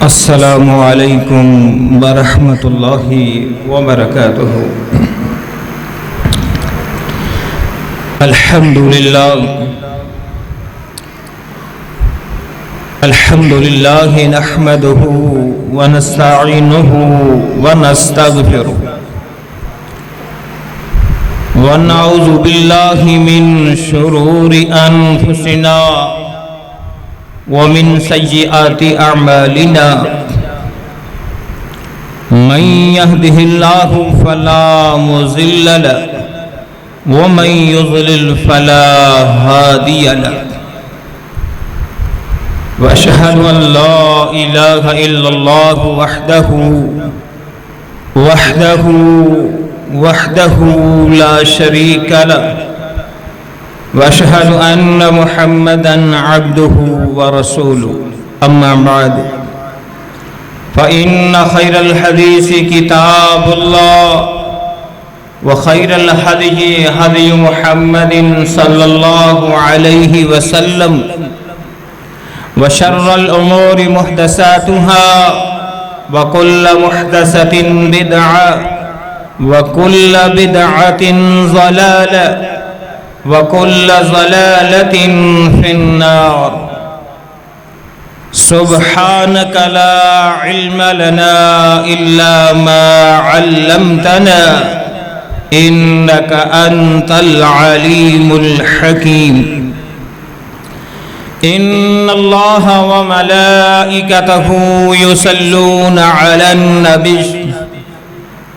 السلام علیکم ورحمۃ اللہ وبرکاتہ۔ الحمد للہ نحمده ونستعینه ونستغفره ونعوذ باللہ من شرور انفسنا ومن سیئات اعمالنا من يهده الله فلا مضل له ومن يضلل فلا هادي له واشهد ان لا اله الا الله وحده لا شريك له واشهد ان محمدا عبده ورسوله اما بعد فان خير الحديث كتاب الله وخير الهدي هدي محمد صلى الله عليه وسلم وشر الامور محدثاتها وكل محدثة بدعة وكل بدعة ضلالة وَكُلَّ ضَلَالَةٍ فِي النَّارِ سُبْحَانَكَ لَا عِلْمَ لَنَا إِلَّا مَا عَلَّمْتَنَا إِنَّكَ أَنْتَ الْعَلِيمُ الْحَكِيمُ إِنَّ اللَّهَ وَمَلَائِكَتَهُ يُصَلُّونَ عَلَى النَّبِيِّ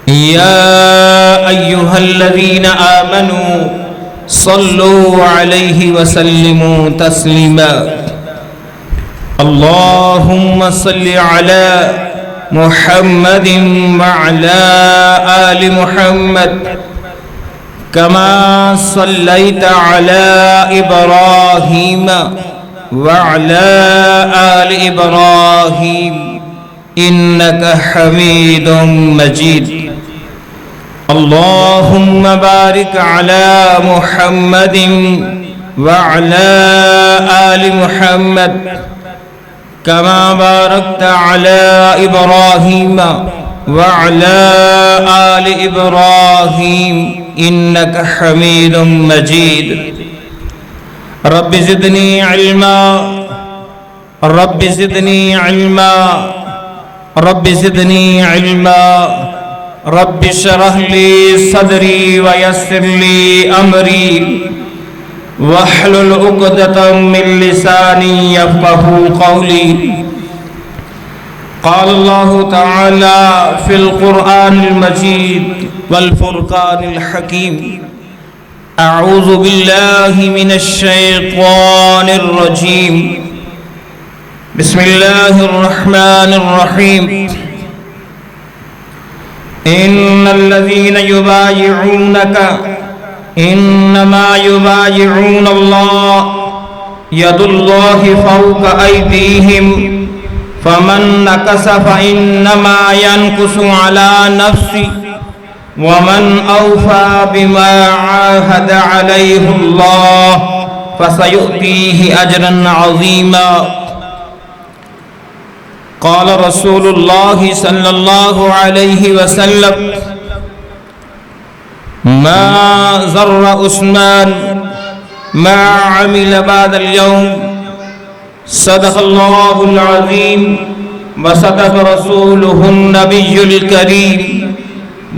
يَا أَيُّهَا الَّذِينَ آمَنُوا صلوا عليه وسلموا تسليما اللهم صل على محمد وعلى آل محمد كما صليت على إبراهيم وعلى آل إبراهيم إنك حميد مجيد اللهم بارك على محمد وعلى آل محمد كما باركت على إبراهيم وعلى آل إبراهيم إنك حميد مجيد رب زدني علما رب زدني علما رب زدني علما رب اشرح لي صدري ويسر لي امري واحلل عقدة من لساني يفقهوا قولي قال الله تعالى في القرآن المجيد والفرقان الحكيم اعوذ بالله من الشيطان الرجيم بسم الله الرحمن الرحيم إن الذين يبايعونك إنما يبايعون الله يد الله فوق أيديهم فمن نكث فإنما ينكث على نفسه ومن أوفى بما عاهد عليه الله فسيؤتيه أجرا عظيما قال رسول الله صلى الله عليه وسلم ما ضر عثمان ما عمل بعد اليوم صدق الله العظيم وصدق رسوله النبي الكريم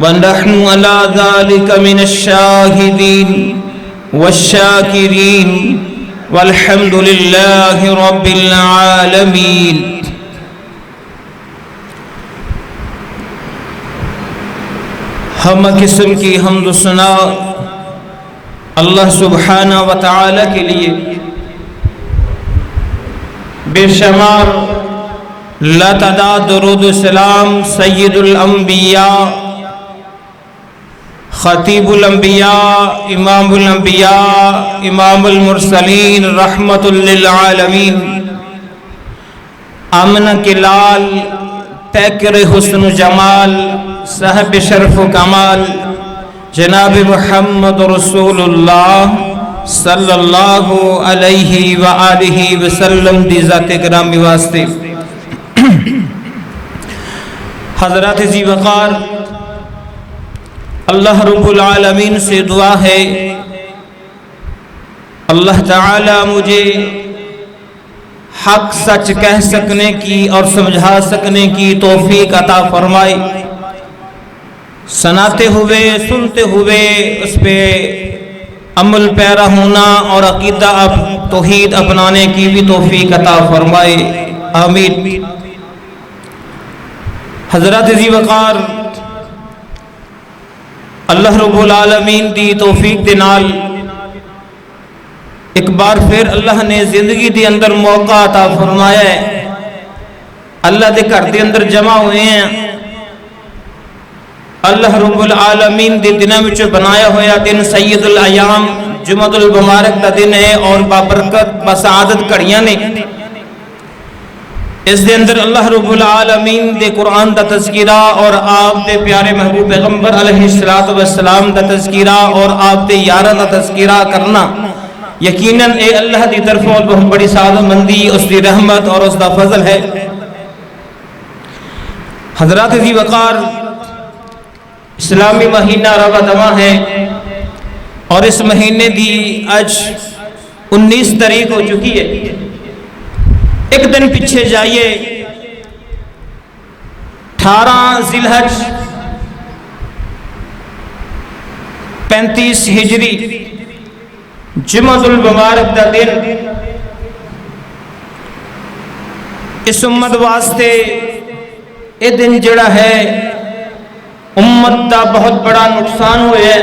ونحن على ذلك من الشاهدين والشاكرين والحمد لله رب العالمين ہم قسم کی حمد و ثنا اللہ سبحانہ و تعالی کے لیے، بے شمار لاتعداد درود و سلام سید الانبیاء خطیب الانبیاء امام الانبیاء امام المرسلین رحمت للعالمین امن کے لال پیکر حسن و جمال صاحب شرف و کمال جناب محمد رسول اللہ صلی اللہ علیہ وآلہ وسلم دی ذات کرام واسطے حضرات ذی وقار، اللہ رب العالمین سے دعا ہے اللہ تعالی مجھے حق سچ کہہ سکنے کی اور سمجھا سکنے کی توفیق عطا فرمائے، سناتے ہوئے سنتے ہوئے اس پہ عمل پیرا ہونا اور عقیدہ توحید اپنانے کی بھی توفیق عطا فرمائے، آمین۔ حضرات ذی وقار، اللہ رب العالمین دی توفیق دے نال ایک بار پھر اللہ نے زندگی دے اندر موقع عطا فرمایا ہے، اللہ دے گھر دے اندر جمع ہوئے ہیں۔ اللہ رب العالمین دے دنوں وچ بنایا ہویا دن سید الایام جمعۃ المبارک دا دن ہے اور بابرکت بسعادت گھڑیاں نے۔ اس دے اندر اللہ رب العالمین دے قرآن دا تذکرہ اور آپ دے پیارے محبوب پیغمبر علیہ السلام دا تذکرہ اور آپ دے یاراں دا تذکرہ کرنا یقیناً اے اللہ دی طرفوں بہت بڑی سعادت مندی، اس دی رحمت اور اس دا فضل ہے۔ حضرات ذی وقار، اسلامی مہینہ رواں دواں ہے اور اس مہینے دی آج 19 تاریخ ہو چکی ہے۔ ایک دن پیچھے جائیے، 18 ذی الحج 35 ہجری جمعۃ المبارک دا دن اس امت واسطے یہ دن جڑا ہے امت دا بہت بڑا نقصان ہوئے ہے،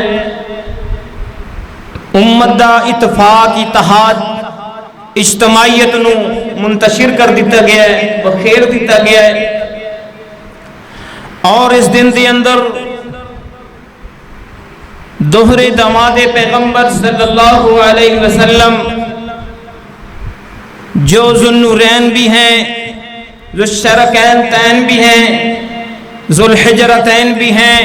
امت دا اتفاق اتحاد اجتماعیت نو منتشر کر دیتا گیا ہے، بخیر دیتا گیا ہے۔ اور اس دن دے اندر دوہرے داماد پیغمبر صلی اللہ علیہ وسلم جو ذوالنورین بھی ہیں، ذوالشرکین تین بھی ہیں، ذوالحجرتین بھی ہیں،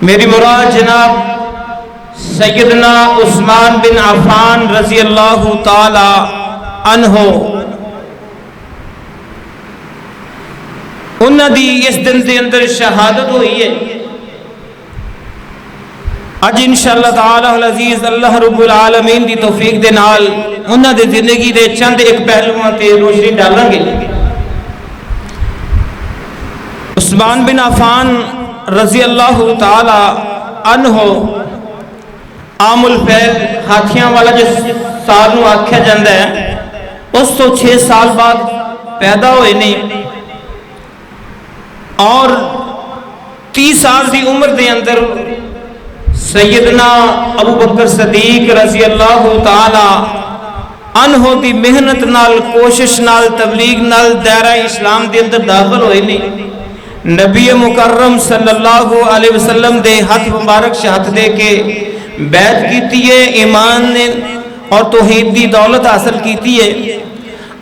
میری مراد جناب سیدنا عثمان بن عفان رضی اللہ تعالی عنہ، انہاں دی اس دن دے اندر شہادت ہوئی ہے۔ اج انشاءاللہ تعالی العزیز اللہ رب العالمین دی توفیق دے نال انہاں دے زندگی دے چند ایک پہلوؤں تے روشنی ڈالیں گے۔ عثمان بن عفان رضی اللہ تعالی عنہ عام الفیل ہاتھیاں والا جس سال نو آکھیا جاندا ہے، اس تو 6 سال بعد پیدا ہوئے نے اور 30 سال دی عمر دے اندر سیدنا ابو بکر صدیق رضی اللہ تعالی عنہ دی محنت نال کوشش نال تبلیغ نال دائرہ اسلام دے اندر داخل ہوئے نے۔ نبی مکرم صلی اللہ علیہ وسلم دے ہاتھ مبارک شہادت دے کے بیعت کیتی ہے، ایمان نے اور توحید دی دولت حاصل کیتی ہے،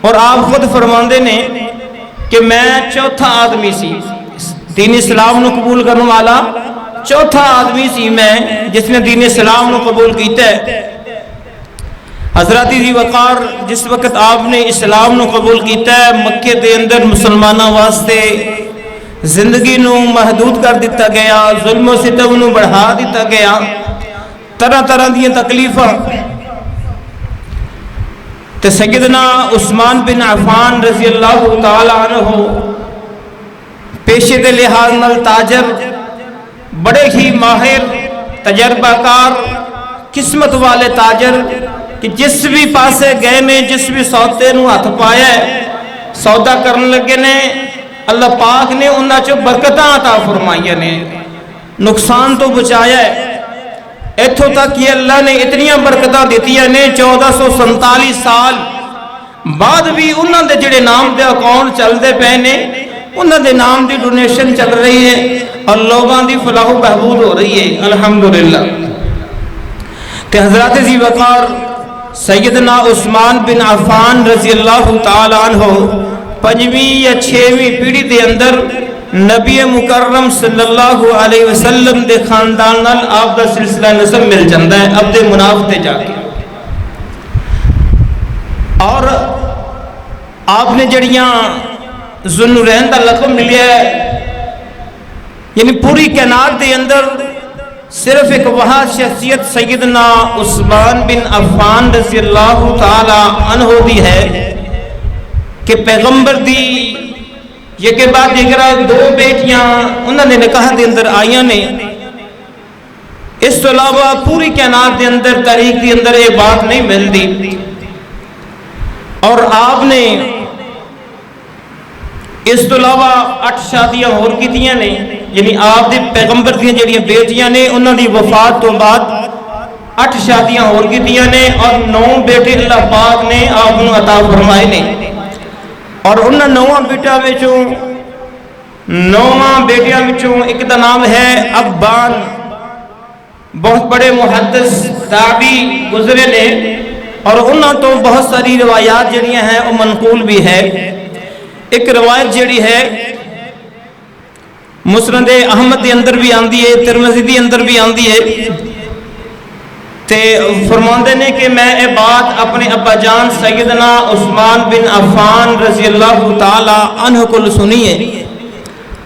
اور آپ خود فرماندے نے کہ میں چوتھا آدمی سی دین اسلام نو قبول کرنے والا، چوتھا آدمی سی میں جس نے دین اسلام نو قبول کیتا ہے۔ حضرات ذی وقار، جس وقت آپ نے اسلام نو قبول کیتا ہے، مکے دے اندر مسلمانوں واسطے زندگی نو محدود کر دیتا گیا، ظلم و ستم نو بڑھا دیتا گیا، طرح طرح دی تکلیفاں تے سیدنا عثمان بن عفان رضی اللہ تعالی عنہ پیشے دے لحاظ نال تاجر، بڑے ہی ماہر تجربہ کار قسمت والے تاجر کہ جس بھی پاسے گئے نے، جس بھی سودے نو ہاتھ پایا ہے، سودا کرن لگے نے، اللہ پاک نے انہاں چ برکتاں عطا فرمائیاں نے، نقصان تو بچایا ہے۔ ایتھوں تک کہ اللہ نے اتنی برکتاں دیتیاں نے، 1447 سال بعد بھی انہاں دے جڑے نام دے اکاؤنٹ چل دے پے نے، انہاں دے نام دی ڈونیشن چل رہی ہے اور لوگاں دی فلاح و بہبود ہو رہی ہے، الحمدللہ۔ کہ حضرات ذی وقار سیدنا عثمان بن عفان رضی اللہ تعالی عنہ 5ویں یا 6ویں پیڑھی دے اندر نبی مکرم صلی اللہ علیہ وسلم دے خاندان نال آپ دا سلسلہ نسب مل جاندہ ہے عبد مناف تے جا کے، اور آپ نے جڑیاں ذوالنورین دا لقب ملیا ہے، یعنی پوری کائنات دے اندر صرف ایک وہاں شخصیت سیدنا عثمان بن عفان رضی اللہ تعالی عنہ دی ہے کہ پیغمبر دی یہ کے بعد دیکھا 2 بیٹیاں انہوں نے نکاح دے اندر آئیاں نے. اس تو علاوہ پوری کائنات دے اندر تاریخ دے اندر یہ بات نہیں ملتی. اور آپ نے اس تو علاوہ 8 شادیاں اور کیتیاں نے، یعنی آپ دے پیغمبر دیاں جڑیاں بیٹیاں نے انہوں دی وفات تو بعد 8 شادیاں اور کیتیاں نے، اور 9 بیٹے اللہ پاک نے آپ کو عطا فرمائے نے. اور انہاں 9 بیٹیاں وچوں 9 بیٹیاں وچوں ایک دا نام ہے ابان، بہت بڑے محدث تابعی گزرے نے، اور انہاں تو بہت ساری روایات جڑیاں ہیں وہ منقول بھی ہے. ایک روایت جڑی ہے مسند احمد دے اندر بھی آندی ہے، ترمذی دے اندر بھی آندی ہے، تے فرماندے نے کہ میں یہ بات اپنے ابا جان سیدنا عثمان بن عفان رضی اللہ تعالی عنہ کو سنی ہے،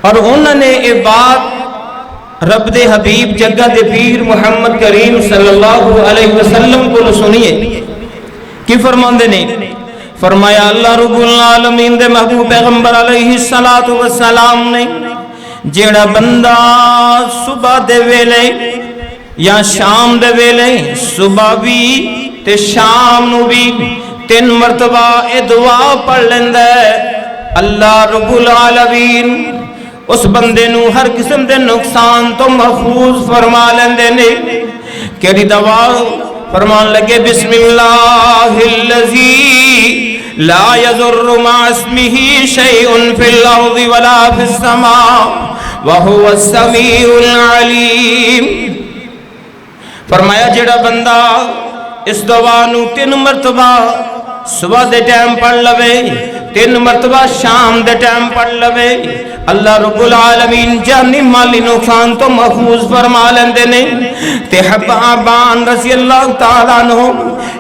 اور انہوں نے یہ بات رب دے حبیب جگہ دے پیر محمد کریم صلی اللہ علیہ وسلم کو سنی ہے. کی فرماندے نے؟ فرمایا اللہ رب العالمین دے محبوب پیغمبر علیہ السلام نے جیڑا بندہ صبح دے ویلے یا شام دے ویلے، صبح بھی تے شام نو بھی 3 مرتبہ اے دعا پڑھ لیندہ ہے، اللہ رب العالمین اس بندے نو ہر قسم دے نقصان تو محفوظ فرما لیندے نے. کیڑی دعا؟ فرمان لگے بسم اللہ الذی لا يضر مع اسمه شيء في الارض ولا في السماء وهو السميع العليم. فرمایا جڑا بندہ اس دعا نو 3 مرتبہ صبح دے ٹائم پڑھ لوے، 3 مرتبہ شام دے ٹائم پڑھ لوے، اللہ رب العالمین جانی مالی نقصان تو محفوظ فرما لیندے نے. تے ابان رضی اللہ تعالیٰ عنہ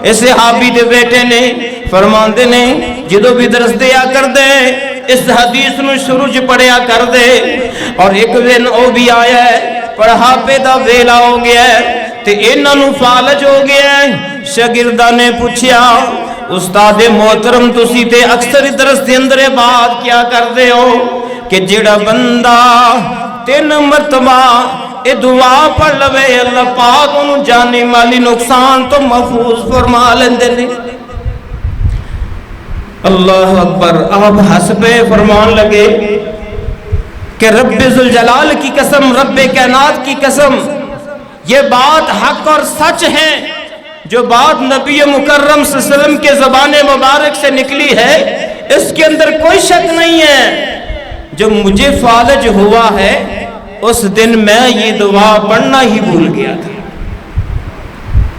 اس صحابی دے بیٹے نے فرماندے نے جدو بھی درس دیا کر دے اس حدیث نو شروع پڑھیا کر دے. اور ایک دن او بھی آیا ہے، پڑھاپے دا ویلا ہو گیا ہے تے انہاں نو فالج ہو گیا ہے. شاگرداں نے پوچھیا استاد محترم تسی تے اکثر درس دے اندر بات کیا کر دے ہو کہ جڑا بندہ 3 مرتبہ اے دعا پڑھ لوے اللہ پاک انہوں جانی مالی نقصان تو محفوظ فرما لیندے نے. اللہ اکبر. آپ حسبے فرمان لگے کہ رب ذوالجلال کی قسم، رب کائنات کی قسم، یہ بات حق اور سچ ہے. جو بات نبی مکرم صلی اللہ علیہ وسلم کے زبان مبارک سے نکلی ہے اس کے اندر کوئی شک نہیں ہے. جو مجھے فالج ہوا ہے اس دن میں یہ دعا پڑھنا ہی بھول گیا تھا.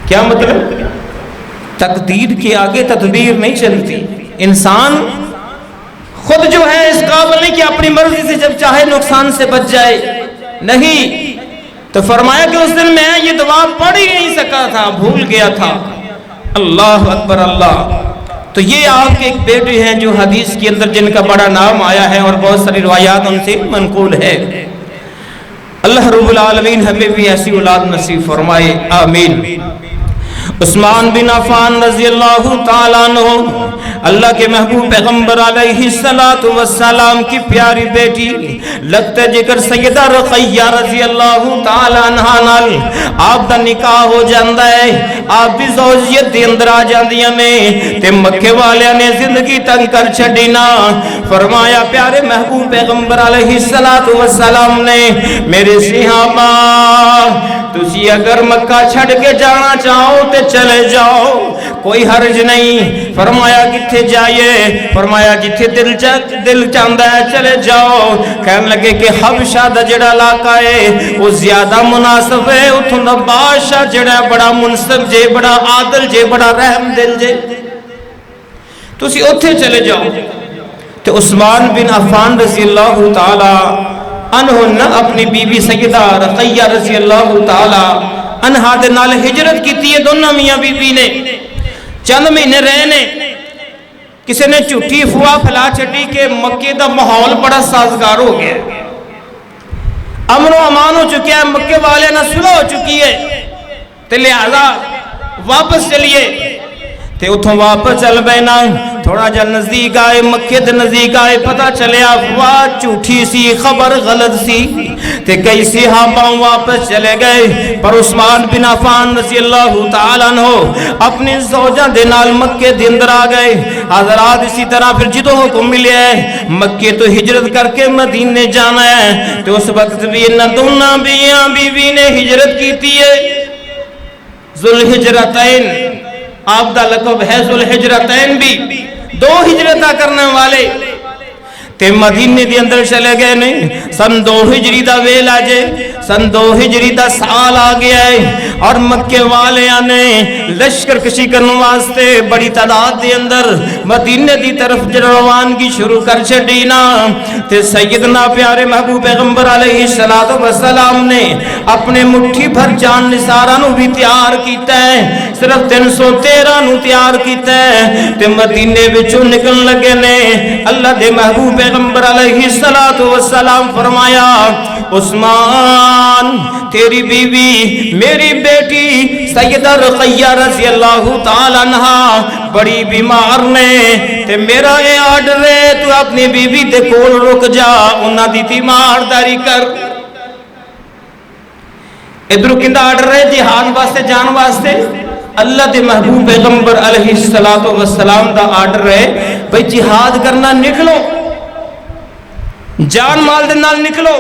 کیا مطلب؟ تقدیر کے آگے تدبیر نہیں چلتی. انسان خود جو ہے اس قابل نہیں کہ اپنی مرضی سے جب چاہے نقصان سے بچ جائے، نہیں. تو فرمایا کہ اس دن میں یہ دعا پڑھ ہی نہیں سکا تھا، بھول گیا تھا. اللہ اکبر اللہ. تو یہ آپ کے ایک بیٹے ہیں جو حدیث کے اندر جن کا بڑا نام آیا ہے اور بہت ساری روایات ان سے منقول ہے. اللہ رب العالمین ہمیں بھی ایسی اولاد نصیب فرمائے، آمین. عثمان بن عفان رضی اللہ تعالیٰ عنہ اللہ کے محبوب پیغمبر علیہ السلام کی پیاری بیٹی لگتے جکر سیدہ رقیہ رضی اللہ تعالیٰ عنہ نال آپ دا نکاح ہو جاندہ ہے. آپ بھی زوجیت دے اندر آ جاندیاں نے تے مکے والیاں نے زندگی تنگ کر چھڑینا. فرمایا پیارے محبوب پیغمبر علیہ السلام نے میرے صحابہ تسی اگر مکہ چھڑ کے جانا چاہو تے چلے جاؤ، کوئی حرج نہیں. فرمایا کتھے جائیے؟ فرمایا جتھے دل چاہتا ہے چلے جاؤ. کہنے لگے کہ حبشہ دا جڑا علاقہ ہے وہ زیادہ مناسب ہے، اتھوں دا بادشاہ جڑا بڑا منصف جے، بڑا عادل جے، بڑا رحم دل جے، تسی اتھے چلے جاؤ. تو عثمان بن عفان رضی اللہ تعالی عنہ نے اپنی بی بی سیدہ رقیہ رضی اللہ تعالی عنہا دے نال ہجرت کی تھی. دونوں میاں بی بی نے چند مہینے رہنے کسی نے جھوٹی افواہ پھیلا چھڈی کہ مکے دا ماحول بڑا سازگار ہو گیا ہے، امن و امان ہو چکا ہے، مکے والے نہ صلح ہو چکی ہے، تے لہذا واپس چلیے۔ تے اتھوں واپس چل بینا، تھوڑا جا نزدیک آئے، مکے دے نزدیک آئے، پتہ چلیا افواہ جھوٹی سی، خبر غلط سی، تے کئی صحابہ واپس چلے گئے، پر عثمان بن عفان رضی اللہ تعالیٰ عنہ اپنی زوجہ دے نال مکے دے اندر آ گئے۔ حضرات اسی طرح پھر جدوں حکم ملے ہے مکے تو ہجرت کر کے مدینے جانا ہے، تو اس وقت بھی انہاں دونوں بیوی نے ہجرت کیتی ہے۔ ذوالحجرتین آپ دا لقب ہے، ذوالحجرتین بھی دو ہجرتہ کرنے والے، تے مدینے دی اندر چلے گئے نہیں۔ سن 2 ہجری دا ویل آجے، سن 2 ہجری دا سال آ گیا ہے، اور مکے والے آنے لشکر کشی کرنے واسطے بڑی تعداد دے اندر مدینے دی طرف روانگی شروع کر چھڑی نا۔ تے سیدنا پیارے محبوب پیغمبر علیہ السلام نے اپنے مٹھی بھر جان نثاراں نو بھی تیار کیتا ہے، صرف 313 نو تیار کیتا ہے، تے مدینے وچوں نکل لگے نے۔ اللہ دے محبوب پیغمبر علیہ السلام فرمایا عثمان تیری بیوی میری بیٹی سیدہ رقیہ رضی اللہ تعالیٰ عنہ بڑی بیمار نے، تے میرا اے آرڈر ہے تو اپنی بیوی دے کول رک جا، انہاں دی تیمارداری کر۔ ادھر کندہ آرڈر ہے جہاد واسطے جان واسطے؟ اللہ دے محبوب پیغمبر علیہ السلام دا آرڈر ہے بھئی جہاد کرنا، نکلو جان مال دے نال نکلو۔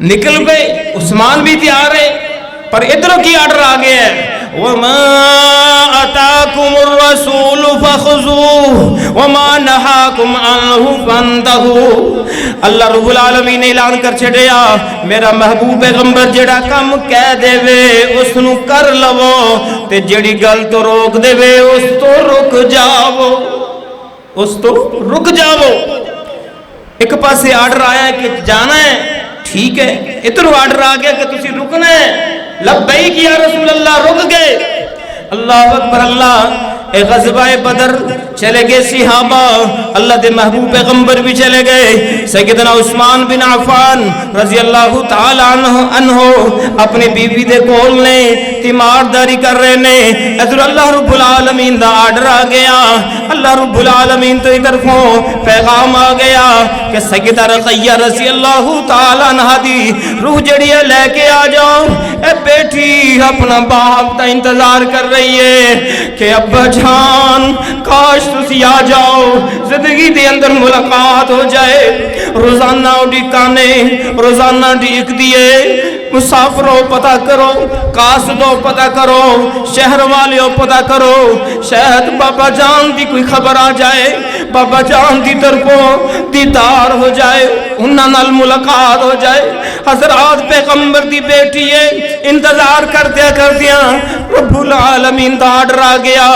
نکل گئے، عثمان بھی تیار ہے، پر ادھر کی آرڈر آ گیا ہے وَمَا أَتَاكُمُ الرَّسُولُ فَخُذُوهُ وَمَا نَهَاكُمْ عَنْهُ فَانْتَهُوا۔ اللہ رب العالمین نے اعلان کر چھڑیا میرا محبوب پیغمبر جڑا کم کہہ دے وے اس نو کر لو، تے جڑی گل تو روک دے وے اس تو رک جاؤ، اس تو رک جاؤ۔ ایک پاسے آرڈر آیا ہے کہ جانا ہے، ٹھیک ہے، ادھر آرڈر آ گیا کہ تسی رکنا ہے، لبیک یا رسول اللہ، رک گئے۔ اللہ اکبر اللہ۔ اے غزوہ بدر چلے گئے صحابہ، اللہ دے محبوب پیغمبر بھی چلے گئے، سیدنا عثمان بن عفان رضی اللہ تعالیٰ عنہ اپنی بیوی دے کول نے تیمارداری کر رہے نے۔ ادھر اللہ رب العالمین دا آرڈر آ گیا، اللہ رب العالمین تو طرفوں پیغام آ گیا کہ سیدہ رقیہ رضی اللہ تعالیٰ عنہ دی روح جڑی ہے لے کے آ جاؤ۔ اے بیٹی اپنا باپ دا انتظار کر رہی ہے کہ ابا جان کاش تسی آ جاؤ، زندگی دے اندر ملاقات ہو جائے۔ روزانہ ڈیکانے، روزانہ ڈیک دیے، مسافروں پتہ کرو، قاصدوں پتہ کرو، شہر والیوں پتہ کرو، شاید بابا جان دی کوئی خبر آ جائے، بابا جان دی طرفوں دیدار ہو جائے، انہاں نال ملاقات ہو جائے۔ حضرات پیغمبر دی بیٹی ہے، انتظار کردیا رب العالمین دا آرڈر آ گیا،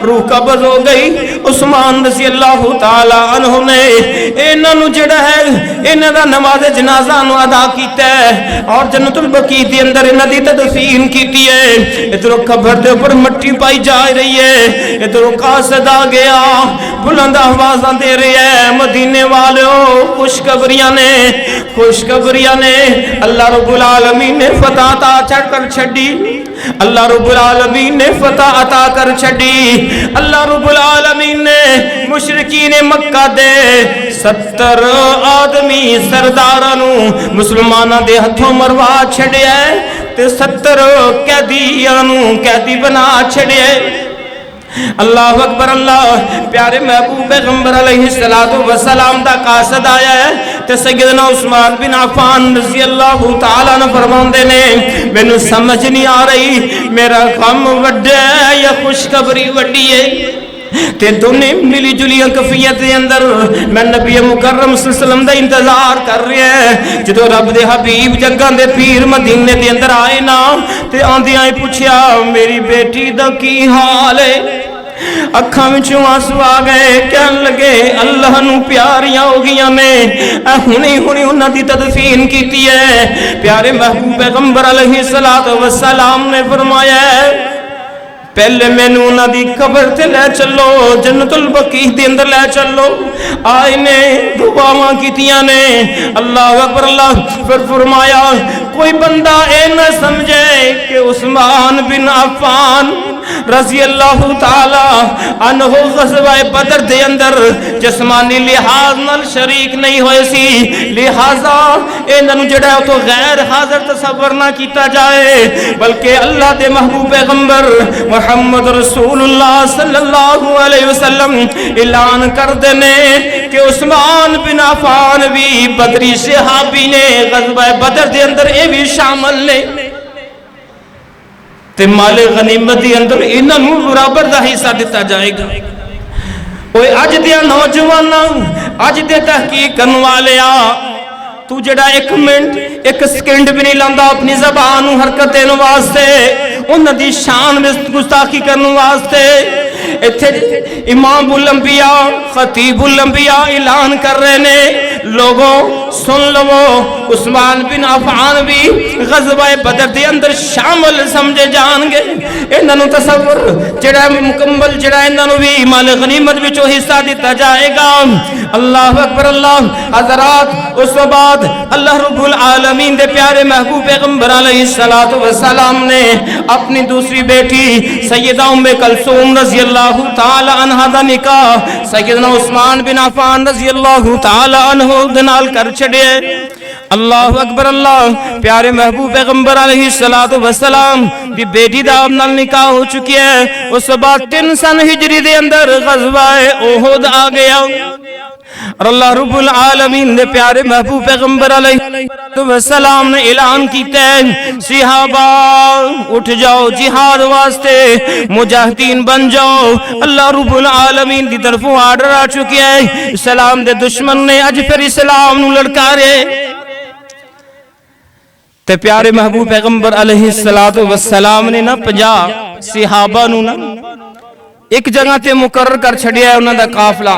روح قبض ہو گئی۔ عثمان رضی اللہ تعالیٰ عنہ نے انہاں نو جڑا ہے انہاں دا نماز جنازہ نو ادا کیتا ہے، اور جنت البقیع دے اندر انہاں دی تدفین کیتی ہے۔ ادھر قبر دے اوپر مٹی پائی جا رہی ہے، ادھر قاصد آ گیا بلند آوازاں دے رہے ہیں مدینے والوں خوشخبریاں نے، خوشخبریاں نے۔ اللہ رب العالمین نے فتح عطا کر چھڑی، اللہ رب العالمین نے فتح عطا کر چھڑی۔ اللہ رب العالمین نے مشرکین مکہ دے 70 آدمی سرداراں نو مسلماناں دے ہتھوں مروا چھڑیا ہے، تے 70 قیدیاں نو قیدی بنا چھڑیا ہے۔ اللہ اکبر اللہ۔ پیارے محبوب پیغمبر علیہ السلام دا قاصد آیا ہے، تے سیدنا عثمان بن عفان رضی اللہ تعالیٰ نے فرماندے نے مینوں سمجھ نہیں آ رہی میرا غم وڈا ہے یا خوشخبری وڈی ہے۔ تے دونوں ملی جلیاں کفیت دے اندر میں نبی مکرم صلی اللہ علیہ وسلم دا انتظار کر رہے ہیں۔ جدو رب دے حبیب جگہ دے پیر مدینے دے اندر آئے نا، تے آندیاں پوچھیا میری بیٹی دا کی حال ہے؟ اکھاں وچوں آنسو آ گئے، کہن لگے اللہ نو پیاریاں ہو گئیاں نے، ہنی انہاں دی تدفین کیتی ہے۔ پیارے محبوب پیغمبر علیہ السلام نے فرمایا پہلے مینوں انہاں دی قبر تے لے چلو، جنت البقیع دے اندر لے چلو۔ آئے نے دعاواں کیتیاں نے، اللہ اکبر اللہ۔ پھر فرمایا کوئی بندہ اے نہ سمجھے کہ عثمان بن عفان رضی اللہ تعالی عنہ غزوہ بدر دے اندر جسمانی لحاظ نال شریک نہیں ہوئے سی، لہذا انہاں نوں جڑا تو غیر حاضر تصور نہ کیتا جائے، بلکہ اللہ دے محبوب پیغمبر محمد رسول اللہ صلی اللہ علیہ وسلم اعلان کر دینے کہ عثمان بن عفان بھی بدری صحابی نے، غزوہ بدر دے اندر اے بھی شامل نے، تے مال غنیمت دے اندر انہاں نوں برابر دا حصہ دیتا جائے گا۔ اوے اج دے نوجواناں، اج دے تحقیق کرن والیا، تو جڑا ایک منٹ ایک سیکنڈ بھی نہیں لاندا اپنی زبان نوں حرکت دین واسطے، انہاں دی شان میں گستاخی کرن واسطے، ایتھے امام الانبیاء خطیب الانبیاء اعلان کر رہے نے، لوگوں سن لو عثمان بن عفان بھی غزوہ بدر دے اندر شامل سمجھے جان گے۔ انہاں نوں تصور جڑا مکمل جڑا انہاں نوں بھی مال غنیمت وچوں حصہ دیتا جائے گا۔ اللہ اکبر اللہ۔ حضرات اس بعد اللہ رب العالمین دے پیارے محبوب پیغمبر علیہ الصلوۃ والسلام نے اپنی دوسری بیٹی سیدہ ام کلثوم رضی اللہ تعالی عنہا دا نکاح سیدنا عثمان بن عفان رضی اللہ تعالی عنہ دے نال کر چھڑے۔ اللہ اکبر اللہ۔ پیارے محبوب پیغمبر علیہ الصلوۃ والسلام دی بیٹی دا نال نکاح ہو چکی ہے۔ اس بعد 3 سن ہجری دے اندر غزوہ احد آ گیا، اور اللہ رب العالمین نے پیارے محبوب پیغمبر علیہ السلام نے اعلان کیتا ہے صحابہ اٹھ جاؤ جہاد واسطے، مجاہدین بن جاؤ۔ اللہ رب العالمین دی طرفوں آرڈر آ چکی ہے۔ اسلام دے دشمن نے اج پھر اسلام نو لڑکارے، تے پیارے محبوب پیغمبر علیہ السلام نے نا 50 صحابہ نو نا ایک جگہ تے مقرر کر چھڑیا ہے، انہاں دا قافلہ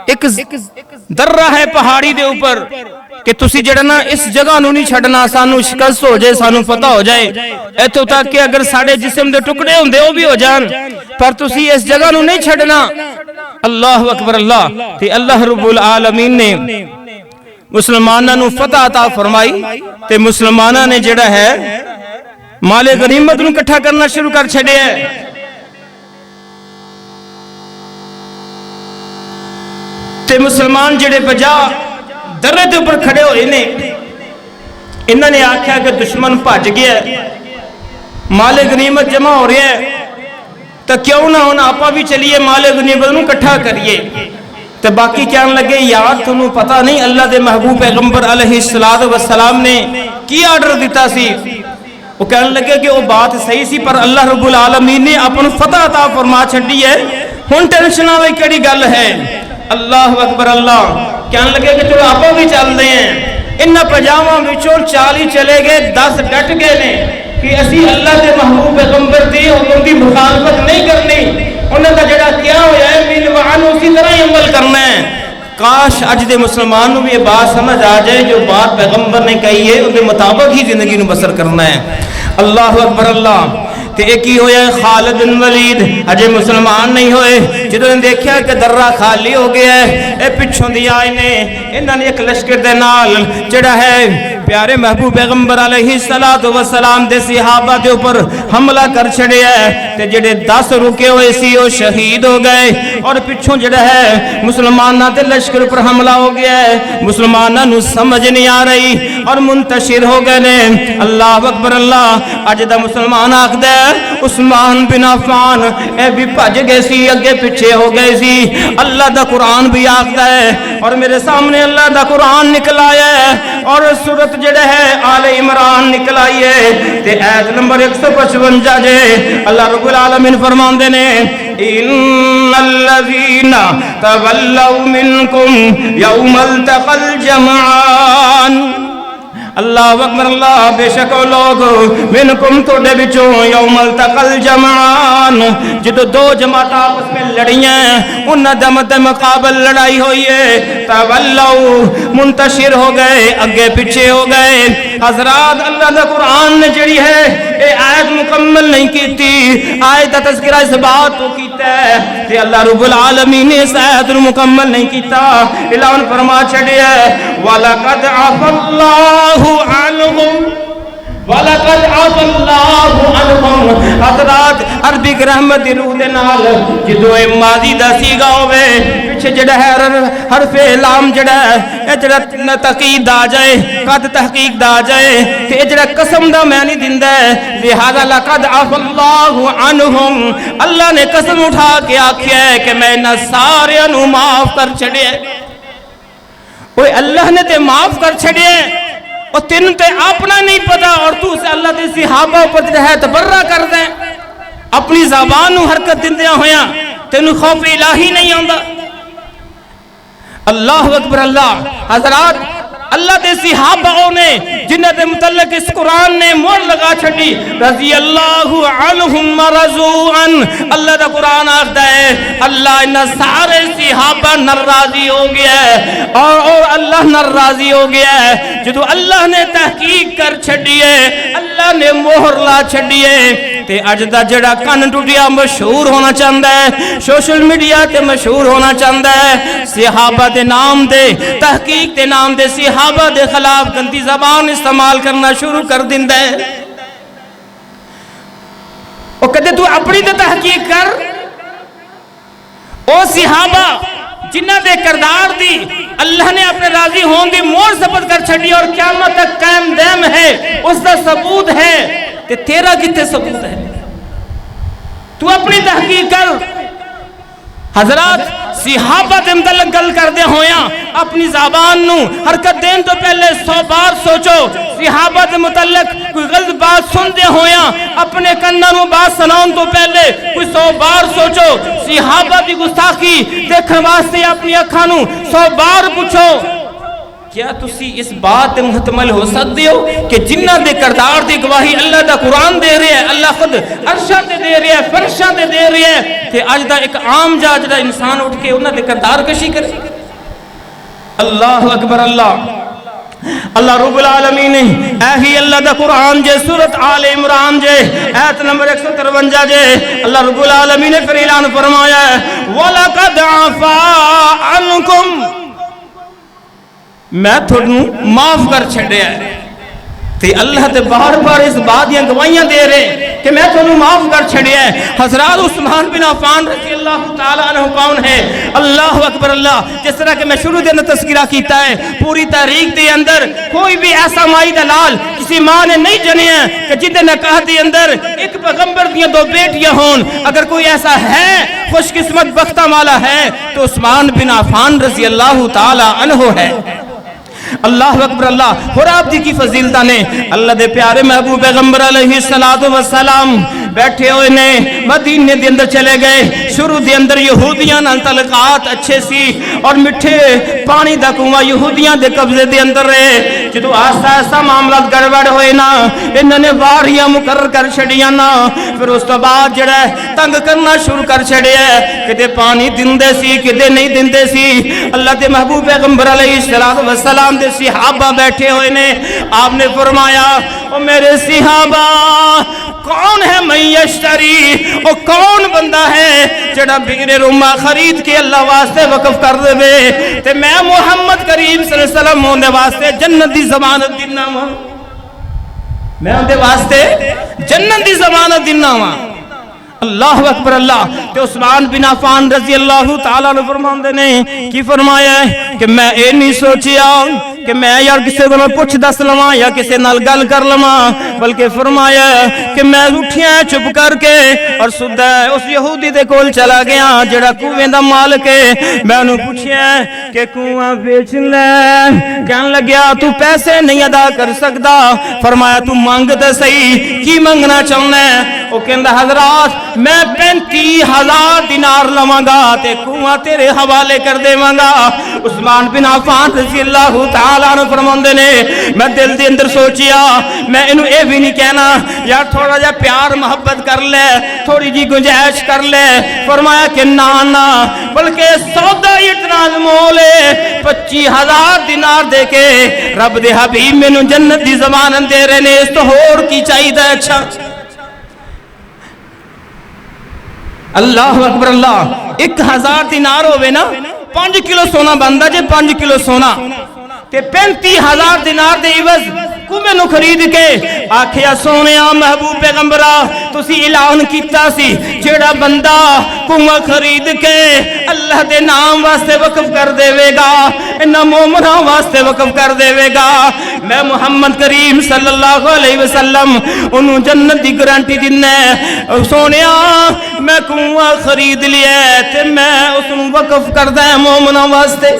ایک درہ ہے پہاڑی دے اوپر کہ تسی جڑا نا اس جگہ نو نہیں چھڑنا، سانو شکست ہو جائے، سانو فتح ہو جائے، ایتھوں تک کہ اگر ساڑے جسم دے ٹکڑے ہوندے وہ بھی ہو جان، پر تسی اس جگہ نو نہیں چھڑنا۔ اللہ اکبر اللہ۔ تے اللہ رب العالمین نے مسلماناں نو فتح عطا فرمائی، تے مسلماناں نے جڑا ہے مال غنیمت نو اکٹھا کرنا شروع کر چھڑیا ہے۔ تے مسلمان جڑے 50 درے دے اوپر کھڑے ہوئے نے، انہوں نے آکھیا کہ دشمن بھج گیا ہے، مال غنیمت جمع ہو رہا ہے، تو کیوں نہ ہونا آپا بھی چلیے مال غنیمت نو اکٹھا کریے۔ تو باقی کہنے لگے یار تمہیں پتہ نہیں اللہ دے محبوب پیغمبر علیہ السلام نے کی آرڈر دیتا سی؟ وہ کہنے لگے کہ وہ بات صحیح سی، پر اللہ رب العالمین نے اپن فتح عطا فرما چھڑی ہے، ہن ٹینشن والی کیڑی گل ہے؟ اللہ اکبر اللہ۔ کہنے لگے کہ چلو آپ بھی چل دے ہیں۔ انہاں 50 وچوں 40 چلے گئے، 10 ڈٹ گئے نے کہ اسی اللہ دے محبوب پیغمبر دی حکم دی مخالفت نہیں کرنی، انہاں دا جڑا کیا ہویا ہے ملوان اسی طرح ہی عمل کرنا ہے۔ کاش اج دے مسلمانوں بھی یہ بات سمجھ آ جائے جو بات پیغمبر نے کہی ہے ان کے مطابق ہی زندگی نو بسر کرنا ہے۔ اللہ اکبر اللہ۔ تے ایک ہی ہویا ہے خالد بن ولید، اجے مسلمان نہیں ہوئے، جدوں نے دیکھا کہ درہ خالی ہو گیا ہے، اے پچھوں دی آئے نے، انہاں نے ایک لشکر دے نال جڑا ہے پیارے محبوب پیغمبر علیہ السلام دے صحابہ دے اوپر حملہ کر چھڑیا ہے، تے جڑے 10 رکے ہوئے سی وہ شہید ہو گئے، اور پچھوں جڑا ہے مسلماناں دے لشکر پر حملہ ہو گیا ہے، مسلماناں نو سمجھ نہیں آ رہی اور منتشر ہو گئے نے۔ اللہ اکبر اللہ۔ اج دا مسلمان آکھدا ہے عثمان بن عفان اے بھی بھج گئے سی، اگے پیچھے ہو گئے سی۔ اللہ دا قرآن بھی آکھدا ہے، اور میرے سامنے اللہ دا قرآن نکل آیا ہے، اور سورت جڑا ہے آل عمران نکل آئی ہے، تے آیت نمبر 155 جے اللہ رب العالمین فرماندے نے ان الذین تولوا منکم یوم التقى الجمعان اللہ اکبر اللہ بے شک او لوگ منکم توڑے بچوں یوم التقل جمعان جدو دو جماعت آپس میں لڑیاں انہ دمت مقابل لڑائی ہوئی ہے تولو منتشر ہو گئے اگے پیچھے ہو گئے حضرات اللہ دا قرآن نے جڑی ہے اے آیت مکمل نہیں کیتی آیت دا تذکرہ اس بات تو کیتا ہے کہ اللہ رب العالمین نے اس آیت مکمل نہیں کیتا اعلان فرما چھڑے ہے وَلَقَدْ عَفَى اللَّهُ عَنْهُمْ وَلَقَدْ عَفَى اللَّهُ عَنْهُمْ حضرات عربی گرامر دی روح دے نال جدو اے ماضی دا سیگا ہوئے پیچھے جڑا ہے حرف لام جڑا ہے جڑا تحقیق دا جائے قد تحقیق دا جائے کہ جڑا قسم دا معنی دیندا ہے لہذا لقد عفى اللہ عنہم اللہ نے قسم اٹھا کے آکھیا ہے کہ میں انہاں سارے نو معاف کر چھڑیا اوے اللہ نے تے معاف کر چھڑیا اور تینوں تے اپنا نہیں پتا اور تو اسے اللہ دے صحابہ پر ہے تبرہ کر دیں اپنی زبان حرکت دندیاں ہویاں تینوں خوف الہی نہیں آندا اللہ اکبر اللہ حضرات اللہ دے صحابہ نے جنہ دے متعلق اس قرآن نے مور لگا چھٹی رضی اللہ عنہم رضوعن اللہ دا قرآن آخدہ ہے اللہ انہ سارے صحابہ ناراضی ہو گیا ہے اور اللہ ناراضی ہو گیا ہے جدو اللہ نے تحقیق کر چھڑی ہے اللہ نے مہر لا چھڑی ہے تے اج دا جڑا کن ٹوٹیا مشہور ہونا چاہتا ہے سوشل میڈیا تے مشہور ہونا چاہتا ہے صحابہ دے نام دے تحقیق دے نام دے صحابہ دے خلاف گندی زبان استعمال کرنا شروع کر دیندا ہے او کدے تو اپنی تے تحقیق کر او صحابہ جنہ دے کردار دی اللہ نے اپنے راضی ہون دی مور ثبت کر چھڑی اور قیامت تک قائم دائم ہے اس دا ثبوت ہے تے تیرا کتے ثبوت ہے تو اپنی تحقیق کر حضرات صحابہ دے متعلق گل کر دے ہویاں اپنی زبان نو حرکت دین تو پہلے 100 بار سوچو صحابہ دے متعلق کوئی غلط بات سن دے ہویاں اپنے کنہ نو بات سناؤں تو پہلے کوئی 100 بار سوچو صحابہ دی گستاخی دیکھن واسطے اپنی اکھاں نو 100 بار پوچھو کیا تسی اس بات محتمل ہو سکتے ہو کہ جنہ دے کردار دی گواہی اللہ دا قرآن دے رہے ہیں اللہ خود عرشہ دے رہے ہیں فرشہ دے رہے ہیں کہ آج دا ایک عام جاج دا انسان اٹھ کے انہ دے کردار کشی کرے اللہ اکبر اللہ اللہ رب العالمین اے ہی اللہ دا قرآن جے سورت آل عمران جے آیت نمبر 153 جے اللہ رب العالمین نے پھر اعلان فرمایا ہے وَلَقَدْ عَفَا عَنْكُمْ میں تھوڑنوں معاف کر چھڑے ہیں تے اللہ تے بار بار اس بات یا گوائیاں دے رہے کہ میں تھوڑنوں معاف کر چھڑے ہیں حضرات عثمان بن عفان رضی اللہ تعالیٰ عنہ کون ہے اللہ اکبر اللہ جس طرح کہ میں شروع دے اندر تذکرہ کیتا ہے پوری تاریخ دے اندر کوئی بھی ایسا مائی دلال کسی ماں نے نہیں جنے ہیں کہ جن نکاح دے اندر ایک پیغمبر دیاں 2 بیٹیاں ہون اگر کوئی ایسا ہے خوش قسمت بختہ والا ہے تو عثمان بن عفان رضی اللہ تعالیٰ عنہ ہے اللہ اکبر اللہ اور آپ دی کی فضیلتہ نے اللہ دے پیارے محبوب پیغمبر علیہ السلام بیٹھے ہوئے نے مدینے دے اندر چلے گئے شروع دے اندر یہودیاں نال تعلقات اچھے سی اور مٹھے پانی دا کنواں یہودیاں دے قبضے دے اندر رہے جدو آسا ایسا معاملات گڑبڑ ہوئے نا انہوں نے واریاں مقرر کر چھڑیاں نا پھر اس تو بعد جڑا تنگ کرنا شروع کر چھڑے ہے کہ پانی دندے سی کہ نہیں دندے سی اللہ دے محبوب پیغمبر علیہ السلام دے صحابہ بیٹھے ہوئے نے آپ نے فرمایا او میرے صحابہ کون ہے میں یشتری او کون بندہ ہے جڑا بغیر روما خرید کے اللہ واسطے وقف کر دے تے میں محمد کریم صلی اللہ علیہ وسلم ہونے واسطے جنت دی ضمانت دینا ہوں میں ہونے واسطے جنت دی ضمانت دینا ہوں اللہ اکبر اللہ تے عثمان بن عفان رضی اللہ تعالیٰ نے فرماندے نے کی فرمایا ہے کہ میں اے نہیں سوچیا کہ میں یار کسے کو پوچھ دس لواں یا کسے نال گل کر لواں بلکہ فرمایا کہ میں اٹھیا چپ کر کے اور سدا اس یہودی دے کول چلا گیا جڑا کنویں دا مالک ہے میں انہوں پوچھیا کہ کنواں بیچ لے. کہنے لگیا تو پیسے نہیں ادا کر سکتا. فرمایا تو مانگ تے صحیح کی منگنا چاہنا ہے؟ وہ کہندا حضرات میں 35,000 دینار لواں گا تے کنواں تیرے حوالے کر دیواں گا. عثمان بن عفان رضی اللہ تعالیٰ عنہ فرماندے نے میں دل دے اندر سوچیا میں انہوں اے بھی نہیں کہنا یار تھوڑا جا پیار محبت کر لے تھوڑی جی گنجائش کر لے. فرمایا کہ نہ بلکہ سودا اتنا مول ہے 25,000 دینار دے کے رب دے حبیب مینوں جنت دی ضمانت دے رہے نے. اس تو ہور کی چاہیے. اچھا اللہ اکبر اللہ. 1,000 دینار ہوئے نا 5 کلو سونا بندہ جے 5 کلو سونا تے 35,000 دینار دے عوض کومے نو خرید کے آکھیا سونیا محبوب پیغمبرا تسی اعلان کیتا سی جیڑا بندہ کنواں خرید کے اللہ دے نام واسطے وقف کر دے گا انہاں مومناں واسطے وقف کر دے گا میں محمد کریم صلی اللہ علیہ وسلم انہوں جنت دی گارنٹی دینا ہے. سونیا میں کنواں خرید لیا تے میں اس نو وقف کردا ہے مومناں واسطے.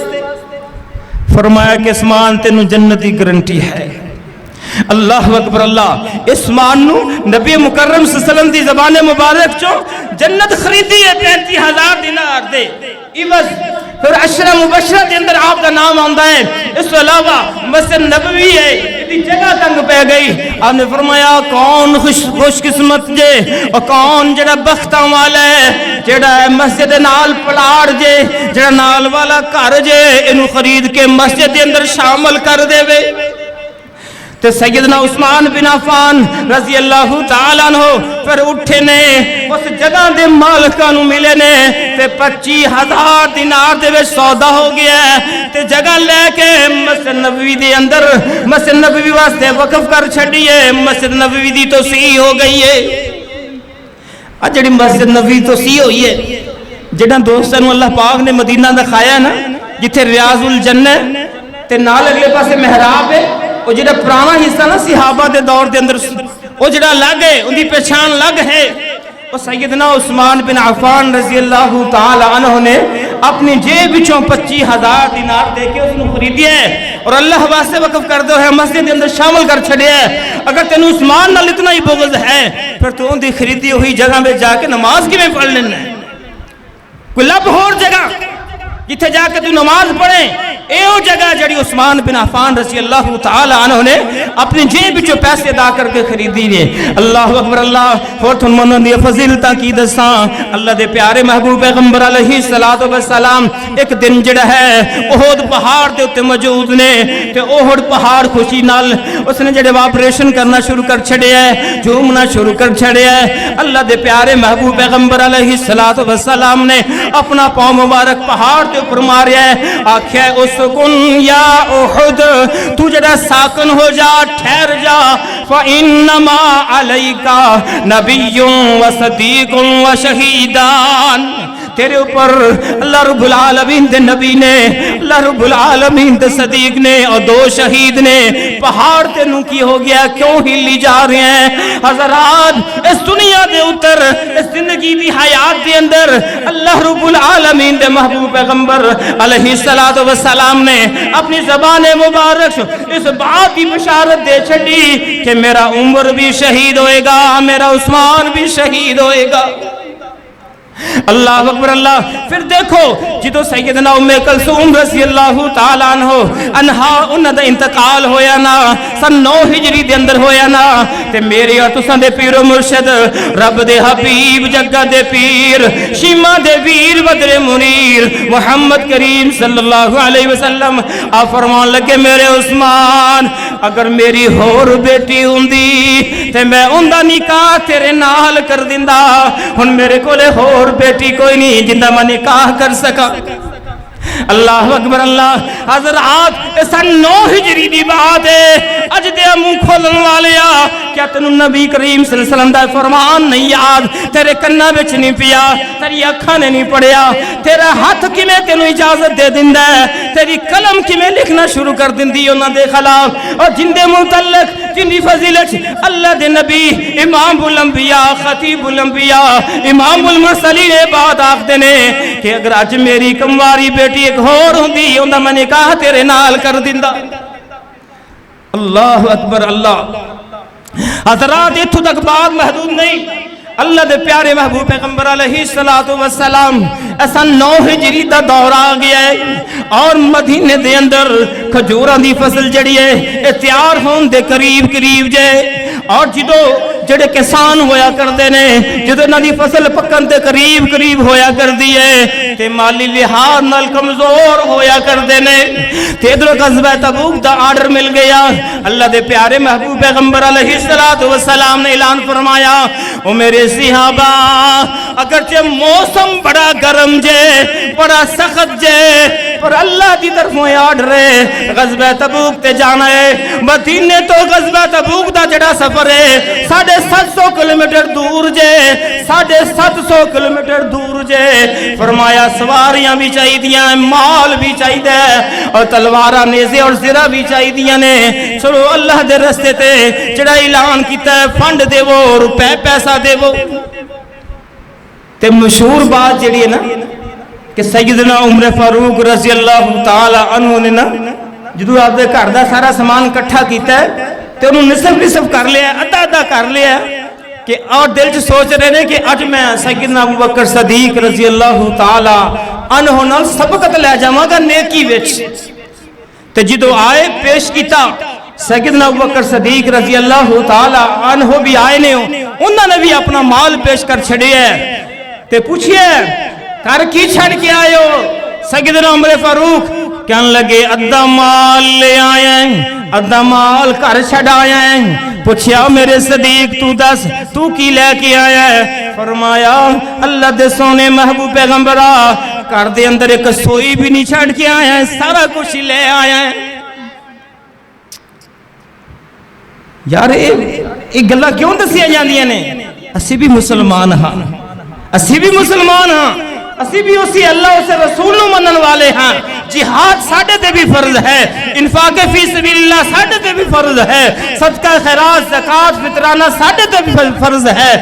فرمایا کہ اسمان تینوں جنت دی گارنٹی ہے. اللہ اکبر اللہ. اسمان نو نبی مکرم صلی اللہ علیہ وسلم دی زبان مبارک چو جنت خریدی ہے 35,000 دینار دے عوض. پھر عشرہ مبشرہ دے اندر آپ کا نام آندا ہے. اس کے علاوہ مسجد نبوی ہے اتنی جگہ تنگ پہ گئی. آپ نے فرمایا کون خوش قسمت جے اور کون جڑا بختاں والا ہے جڑا مسجد نال پلاڑ جے جڑا نال والا گھر جے انہوں خرید کے مسجد دے اندر شامل کر دے وے. تے سیدنا عثمان بن عفان رضی اللہ تعالیٰ عنہ پھر اٹھے نے اس جگہ دے مالکاں نو ملے نے تے 25,000 دینار دے وچ سودا ہو گیا ہے تے جگہ لے کے مسجد نبوی دے اندر مسجد نبوی واسطے وقف کر چھڈیے. مسجد نبوی دی توسیع ہو گئی ہے. آ جڑی مسجد نبوی توسیع ہوئی ہے جڑا دوستاں نو اللہ پاک نے مدینہ دکھایا نا جتھے ریاض الجنہ تے نال اگلے پاسے محراب ہے وہ جڑا پرانا حصہ نا صحابہ دے دور دے اندر وہ جڑا لگ ہے ان دی پہچان لگ ہے. وہ سیدنا عثمان بن عفان رضی اللہ تعالی عنہ نے اپنی جیب وچوں 25,000 دینار دے کے اس نو خریدیا ہے اور اللہ واسطے وقف کر دے ہے مسجد دے اندر شامل کر چھڑیا ہے. اگر تینوں عثمان نال اتنا ہی بغض ہے پھر تو ان دی خریدی ہوئی جگہ میں جا کے نماز کیویں پڑھ لینا ہے؟ کوئی لب ہور جگہ جتھے جا کے تو نماز پڑھے ایو جگہ جڑی عثمان بن عفان رضی اللہ تعالی عنہ نے اپنی جیب وچوں پیسے ادا کر کے خریدی نے. اللہ اکبر اللہ. اور تھن منوں دی فضیلتاں کی دساں. اللہ دے پیارے محبوب پیغمبر علیہ الصلوۃ والسلام ایک دن جڑا ہے احد پہاڑ دے اوتے موجود نے تے احد پہاڑ خوشی نال اس نے جڑے آپریشن کرنا شروع کر چھڑیا ہے جھومنا شروع کر چھڑیا ہے. اللہ دے پیارے محبوب پیغمبر علیہ الصلوۃ والسلام نے اپنا پاؤں مبارک پہاڑ دے اوپر ماریا ہے. آکھیا اسکن یا احد تو جڑا ساکن ہو جا ٹھہر جا فانما علیکا نبی و صدیق و شہیدان. تیرے اوپر اللہ رب العالمین دے نبی نے اللہ رب العالمین دے صدیق نے اور 2 شہید نے. پہاڑ تینوں کی ہو گیا کیوں ہلی جا رہے ہیں؟ حضرات اس دنیا دے اتر اس زندگی دی حیات دے اندر اللہ رب العالمین دے محبوب پیغمبر علیہ الصلوۃ والسلام نے اپنی زبان مبارک اس بات کی بشارت دے چھڑی کہ میرا عمر بھی شہید ہوئے گا میرا عثمان بھی شہید ہوئے گا. اللہ اکبر اللہ. پھر دیکھو جدو سیدنا ام کلثوم رضی اللہ تعالیٰ عنہا انہاں دا انتقال ہویا نا سن 9 ہجری دے اندر ہویا نا تے میرے اور تساں دے پیر و مرشد رب دے حبیب جگہ دے پیر شیما دے ویر بدر منیر محمد کریم صلی اللہ علیہ وسلم آپ فرمان لگے میرے عثمان اگر میری ہور بیٹی ہوندی تے میں ان دا نکاح تیرے نال کر دیندا. ہن میرے کولے ہور بیٹی کوئی نہیں جندہ میں نکاح کر سکا. اللہ اکبر اللہ. حضرات سن 9 ہجری دی بات ہے. اج دے منہ کھولن والیا کیا تینوں نبی کریم صلی اللہ علیہ وسلم دا فرمان نہیں یاد؟ تیرے کنا وچ نہیں پیا تیری اکھاں نے نہیں پڑھیا تیرا ہاتھ کیویں تینوں اجازت دے دیندا ہے تیری قلم کیویں لکھنا شروع کر دیندی انہاں دے خلاف اور جن دے متعلق جنی فضیلت اللہ دے نبی امام الانبیاء خطیب الانبیاء امام المرسلین بات آخدے نے کہ اگر اج میری کمواری بیٹی ایک ہور ہوندی اوندا میں نکاح تیرے نال کر دیندا. اللہ اکبر اللہ. حضرات اتھوں تک بات محدود نہیں. اللہ دے پیارے محبوب پیغمبر علیہ السلام ایسا 9 ہجری دا دور آ گیا ہے اور مدینے دے اندر کھجوراں دی فصل جڑی ہے تیار ہون دے قریب جے اور جڑے کسان ہویا کردے نے جدو انہاں دی فصل پکن تے قریب ہویا کردی ہے تے مالی لحاظ نال کمزور ہویا کردے نے تے ادھر غزوہ تبوک دا آرڈر مل گیا. اللہ دے پیارے محبوب پیغمبر علیہ السلام نے اعلان فرمایا او میرے صحابہ اگرچہ موسم بڑا گرم جے بڑا سخت جے پر اللہ دی طرفوں آرڈر ہے غزوہ تبوک تے جانا ہے. مدینے تو غزوہ تبوک دا جڑا سفر ہے 750 کلومیٹر دور جے 750 کلومیٹر دور جے. فرمایا سواریاں بھی چاہی دیاں مال بھی چاہی دے اور تلوارہ نیزے اور زرہ بھی چاہی دیاں نے. چلو اللہ دے رستے تے جڑا اعلان کیتا ہے فنڈ دے وہ روپے پیسہ دے وہ. تے مشہور بات جڑی ہے نا کہ سیدنا عمر فاروق رضی اللہ تعالی عنہ نے نا جدو آپ دے گھر دا سارا سامان کٹھا کیتا ہے تے انہوں نصف کر لیا ادھا کر لیا کہ اور دل چ سوچ رہے نے کہ اج میں سیدنا ابوبکر صدیق رضی اللہ تعالی عنہ نال سبقت لے جاواں گا نیکی وچ. تے جدو آئے پیش کیتا سیدنا ابوبکر صدیق رضی اللہ تعالی عنہ بھی آئے نے انہوں نے بھی اپنا مال پیش کر چھڑیا ہے. تے پوچھئے کر کی چھڑ کے آئے ہو؟ سیدنا عمر فاروق کہنے لگے ادھا مال لے آئے ہیں ادھا مال کر چھڑ آئے ہیں. پوچھیا میرے صدیق تو دس تو کی لے کے آیا ہے؟ فرمایا اللہ دے سونے محبوب پیغمبرہ کر دے اندر ایک سوئی بھی نہیں چھڑ کے آیا ہے سارا کچھ لے آیا ہے. یار ایک گلہ کیوں دسیا جاندیاں نے؟ اسی بھی مسلمان ہاں اسی بھی مسلمان ہاں اسی بھی اسی اللہ اسے رسول منن والے ہاں. جہاد ساڑھے تے بھی فرض ہے انفاق فی سبیل اللہ ساڑھے تے بھی فرض ہے صدقہ خیرات زکاة فطرانہ ساڑھے تے بھی فرض ہے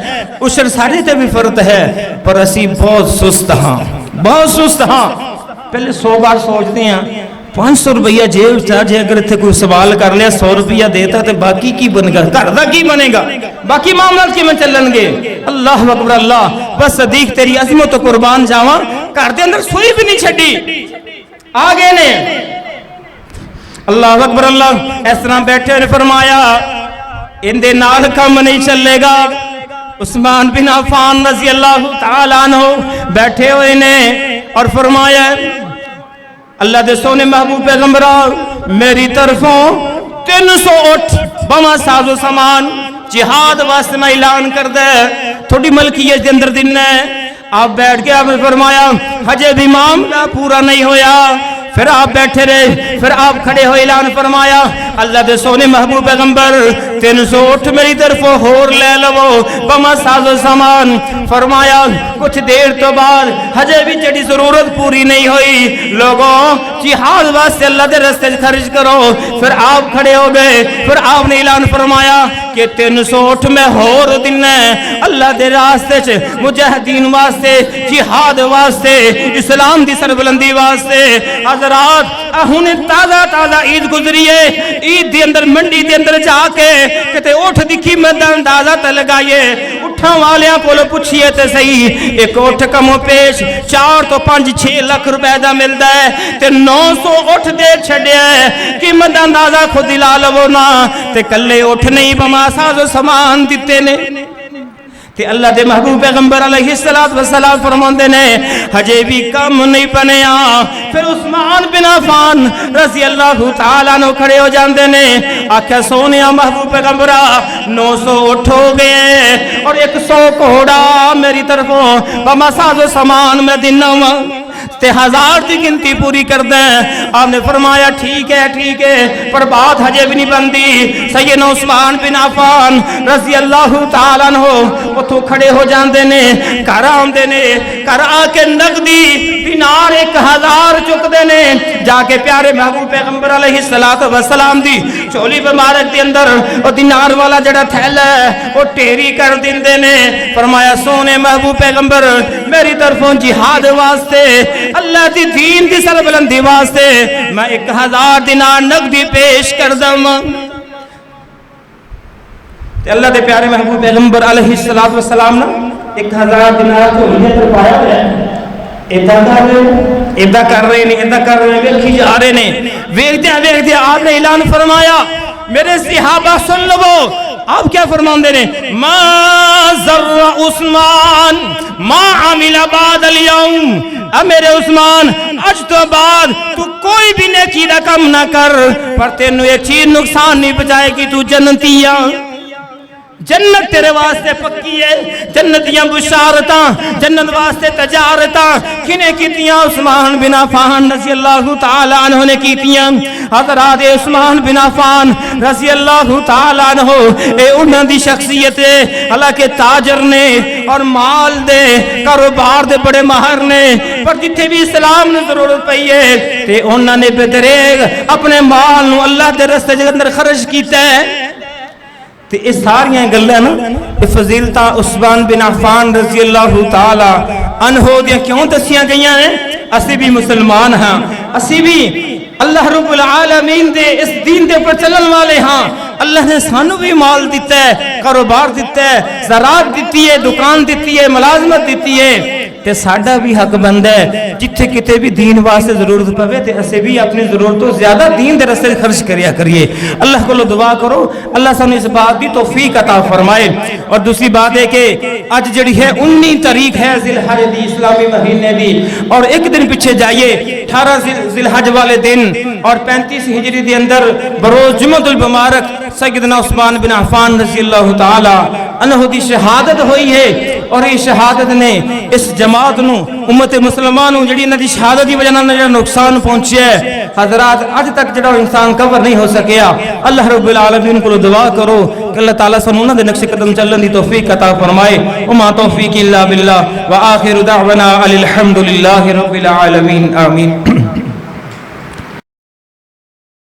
عشر ساڑھے تے بھی فرض ہے پر اسی بہت سست ہاں. پہلے 100 بار سوچ دیں 500 روپیہ جیب چاہے اگر تھے کوئی سوال کر لیا 100 روپیہ دیتا تو باقی کی بن گا گھردہ کی بنے گا باقی معاملات کی میں چلن گے. اللہ اکبر اللہ. بس صدیق تیری عظمت و قربان جاواں گھر دے اندر سوئی بھی نہیں چھڑی آگے نے. اللہ اکبر اللہ. اس طرح بیٹھے نے فرمایا ان دے نال کم نہیں چلے گا. عثمان بن عفان رضی اللہ تعالیٰ عنہ بیٹھے ہوئے نے اور فرمایا اللہ دے سونے محبوب پیغمبرہ میری طرفوں 300 اٹھ بما ساز و سامان جہاد واسطے میں اعلان کر دے تھوڑی ملکیت دے اندر دن ہے. آپ بیٹھ کے آپ نے فرمایا حجے بھی معاملہ پورا نہیں ہویا. پھر آپ بیٹھے رہے پھر آپ کھڑے ہوئے اعلان فرمایا اللہ دے سونے محبوب پیغمبر 300 اٹھ میری طرفوں ہور لے لو بما ساز و سامان. فرمایا کچھ دیر تو بعد حجے بھی جڑی ضرورت پوری نہیں ہوئی لوگوں جہاد واسطے اللہ دے راستے خرچ کرو. پھر آپ کھڑے ہو گئے پھر آپ نے اعلان فرمایا کہ 300 اٹھ میں ہور دن ہے اللہ دے راستے چ مجاہدین واسطے جہاد واسطے اسلام دی سربلندی واسطے. حضرات ہن تازہ عید گزری ہے عید دے اندر منڈی دے اندر جا کے کتے اٹھ دی قیمت اندازہ تے لگائیے اٹھاں والیاں کولوں پوچھئے تے صحیح ایک اٹھ کم و پیش 4 تو 5-6 لاکھ روپے دا ملدا ہے تے 900 اٹھ دے چھڈیا ہے قیمت اندازہ خود لا لو نا تے کلے اٹھ نہیں بما ساز و سامان دتے نے. تے اللہ دے محبوب پیغمبر علیہ السلام فرماندے نے ہجے بھی کم نہیں بنیا. پھر عثمان بن عفان رضی اللہ تعالیٰ عنہ کھڑے ہو جاندے نے آکھیا سونیا محبوب پیغمبرہ 900 اٹھ ہو گئے اور 100 گھوڑا میری طرفوں بما ساز و سامان میں دینا ہوں. تے 1000 کی گنتی پوری کر دیں. آپ نے فرمایا ٹھیک ہے پر بات ہجے بھی نہیں بندی. سیدنا عثمان بن عفان رضی اللہ تعالیٰ عنہ اتھوں کھڑے ہو جاندے نے, گھر آندے نے, گھر آ کے نقدی دینار 1000 چکدے نے, جا کے پیارے محبوب پیغمبر علیہ السلام دی چولی مبارک دے اندر او دینار والا جڑا تھیلا ہے وہ ٹیری کر دیندے نے. فرمایا سونے محبوب پیغمبر میری طرفوں جہاد واسطے اللہ دی دین دی سربلندی واسطے میں 1000 دینار نقدی پیش کر دم. تے اللہ دے پیارے محبوب پیغمبر علیہ السلام نے 1000 دینار چولی تے پایا ہے. ایدہ کر رہے ہیں ویکھی جا رہے ہیں. ویکھدے آپ نے اعلان فرمایا میرے صحابہ سن لو. آپ کیا فرماندے نے؟ ما ذر عثمان ما عمل بعد اليوم. اب میرے عثمان اج تو بعد تو کوئی بھی نیکی دا کم نہ کر, پر تینوں ایک چیز نقصان نہیں پہنچائے گی, تو جنتیاں. جنت تیرے واسطے پکی ہے. جنتیاں بشارتاں, جنت واسطے تجارتاں کنے کیتیاں؟ عثمان بن عفان رضی اللہ تعالیٰ عنہ نے کیتیاں. حضرات عثمان بن عفان رضی اللہ تعالیٰ عنہ اے انہاں دی شخصیت ہے. حالانکہ تاجر نے اور مال دے کاروبار دے بڑے ماہر نے, پر جتھے بھی اسلام نے ضرورت پئی ہے تے انہاں نے بدریغ اپنے مال نو اللہ دے رستے دے اندر خرچ کیتا ہے. تے اس ساریاں گلاں نا فضیلتاں عثمان بن عفان رضی اللہ تعالی عنہ دیاں کیوں دسیاں گئیاں ہیں؟ اسی بھی مسلمان ہاں, اسی بھی اللہ رب العالمین دے اس دین دے پر چلن والے ہاں. اللہ نے سانو بھی مال دیتا ہے, کاروبار دیتا ہے, زراعت دیتی ہے, دکان دیتی ہے, ملازمت دیتی ہے. تے ساڈا بھی حق بند ہے جتھے کتے بھی دین واسطے ضرورت پوے تے اسے بھی اپنی ضرورتوں زیادہ دین دے راستے خرچ کریا کریے. اللہ کو دعا کرو اللہ سانو اس بات دی توفیق عطا فرمائے. اور دوسری بات ہے کہ اج جڑی ہے 19 تاریخ ہے ذی الحج دی, اسلامی مہینے دی, اور ایک دن پیچھے جائیے 18 ذی الحج والے دن اور 35 ہجری دے اندر بروز جمعۃ المبارک سیدنا عثمان بن عفان رضی اللہ تعالی عنہ دی شہادت ہوئی ہے. اور یہ شہادت نے اس جماعت نو امت مسلمان نو جڑی انہاں دی شہادت دی وجہ نال جڑا نقصان پہنچیا ہے حضرات اج تک جڑا انسان کور نہیں ہو سکیا. اللہ رب العالمین کو دعا کرو کہ اللہ تعالی سانو انہاں دے نقش قدم چلن دی توفیق عطا فرمائے. وما توفیق الا باللہ وآخر دعوانا الحمد للہ رب العالمین. آمین.